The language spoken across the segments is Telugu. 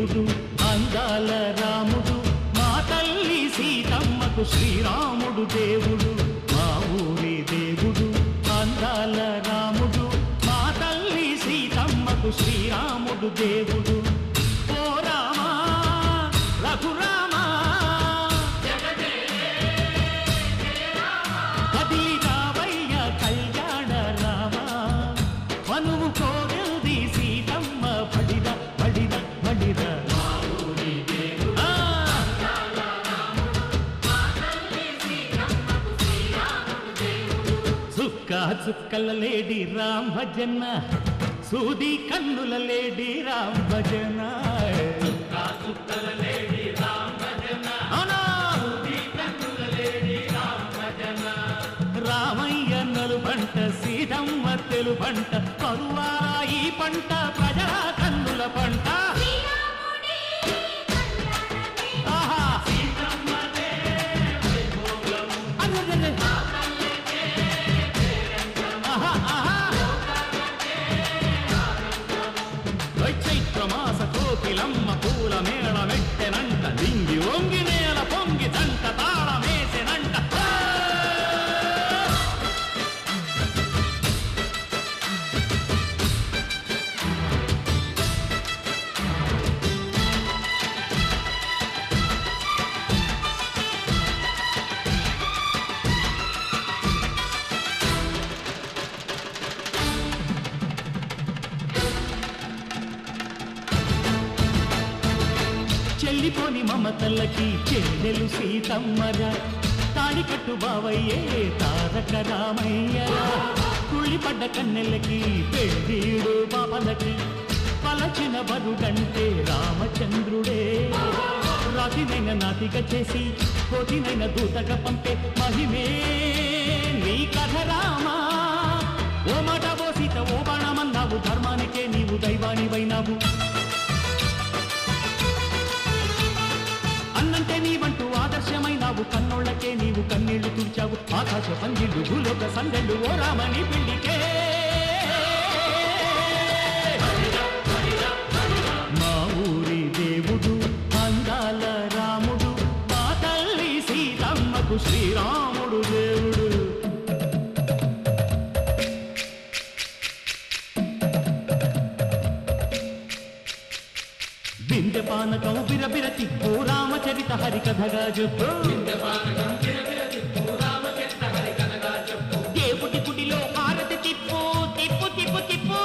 దేవుడు అందాల రాముడు మా తల్లి సీతమ్మకు శ్రీరాముడు దేవుడు మా ఊరి దేవుడు అందాల రాముడు మా తల్లి సీతమ్మకు శ్రీరాముడు దేవుడు ఓ రామా రఘురామా కదిలి రావయ్య కళ్యాణ రామా మనువు కోరింది సీతమ్మ పడిద పడిద పడిద చుక్కల లేడి రామ్ భజన సూది కన్నుల లేడి రామ్ భజన చుక్కల లేడి రామ్ భజన సూది కన్నుల లేడి రామ్ భజన రామయ్య నలుబంట సీతమ్మ తెలుబంట కరువారా ఈ పంట ప్రజల కన్నుల పంట కోకిలమ్మ పూల మేళ మెట్టెనంట దింగి వంగి నేల పొంగి జంట తాళమేసెనంట చెల్లిపోని మమతల్లకి చెల్లెలు సీతమ్మరా తాడి కట్టు బావయ్యే తారక రామయ్యరా కుళ్ళిపడ్డ కన్నెలకి పెళ్ళీడు పాపలకి పలచిన బరుడంటే రామచంద్రుడే రాతినైన నాతిగా చేసి కోతినైన దూతగా పంపే మహిమే నీ కథ రామా ఓ మాట ఓ సీత ఓ బాణమన్నావు ధర్మానికే నీవు దైవానివైనావు అన్నంటే నీవంటూ ఆదర్శమైనావు కన్నోళ్లకే నీవు కన్నీళ్లు తుడిచావు ఆకాశ పందిళ్ళు భూలోక సందెళ్ళు ఓ రామని పెళ్లికే మా ఊరి దేవుడు అందాల రాముడు మా తల్లి సీతమ్మకు శ్రీరాముడు దేవుడు వింధ్యపానకం బిరబిర తిప్పు రామచరిత హరికథగా చెప్పు దేవుడి గుడిలో హారతి తిప్పు తిప్పు తిప్పు తిప్పు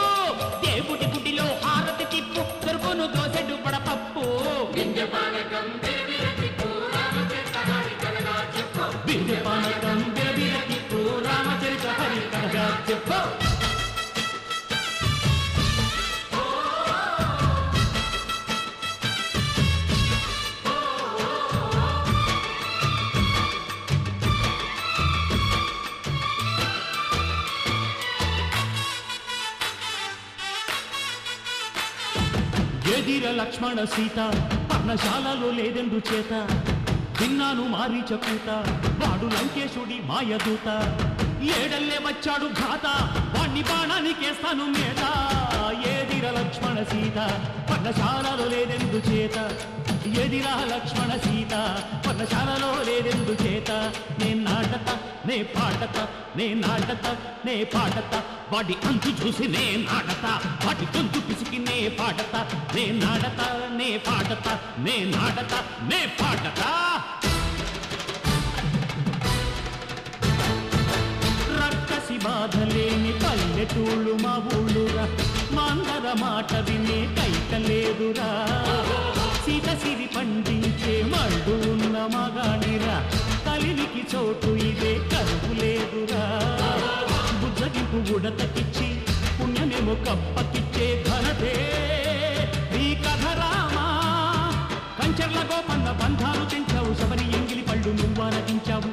దేవుడి గుడిలో హారతి తిప్పు దొరుకును దోసెడు పడపప్పు వింధ్యపానకం బిరబిర తిప్పు రామచరిత హరికథగా చెప్పు ఎదిర లక్ష్మణ సీత పర్ణశాలలో లేదెందు చేత విన్నాను మారీచకూత వాడు లంకేశుడి మాయదూత ఏడల్లే వచ్చాడు ఘాత వాణ్ణి బాణానికేస్తాను మేత ఏదిర లక్ష్మణ సీత పర్ణశాలలో లేదెందు చేత ఎదిరా లక్ష్మణ సీత పర్ణశాలలో లేదెందు చేత నే నాటత నే పాటత నే నాటత నే పాటత వాడి అంతు చూసి నే నాటత వాడి గొంతు పిసికి నే పాటత నే నాటత నే పాటత నే నాటత నే పాటత రక్కసి బాధలేని పల్లెటూళ్ళు మా ఊళ్ళురా మాందర మాట వినే కైకలేదురా సీత సిరి పండించే మళ్ళు ఉన్న మగాడిరా కలినికి చోటు ఇదే కరువు లేదురా బుజ్జగింపు ఉడతకిచ్చి పుణ్యమేమో కప్పకిచ్చే ఘనతే ఈ కథ రామా కంచర్ల గోపన్న బంధాలు తెంచావు శబరి ఎంగిలి పళ్ళు నువ్వానగించావు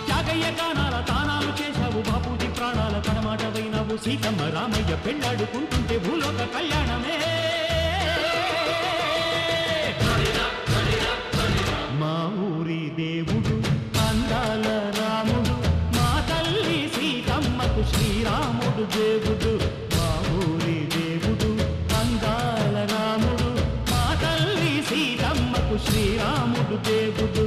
త్యాగయ్య గానాల తానాలు చేశావు బాపూజీ ప్రాణాల కనమాటవైనావు సీతమ్మ రామయ్య పెళ్ళాడుకుంటుంటే భూలోక కళ్యాణమే మా ఊరి దేవుడు అందాల రాముడు మా తల్లి సీతమ్మకు శ్రీరాముడు దేవుడు మా ఊరి దేవుడు శ్రీరాముడు దేవుడు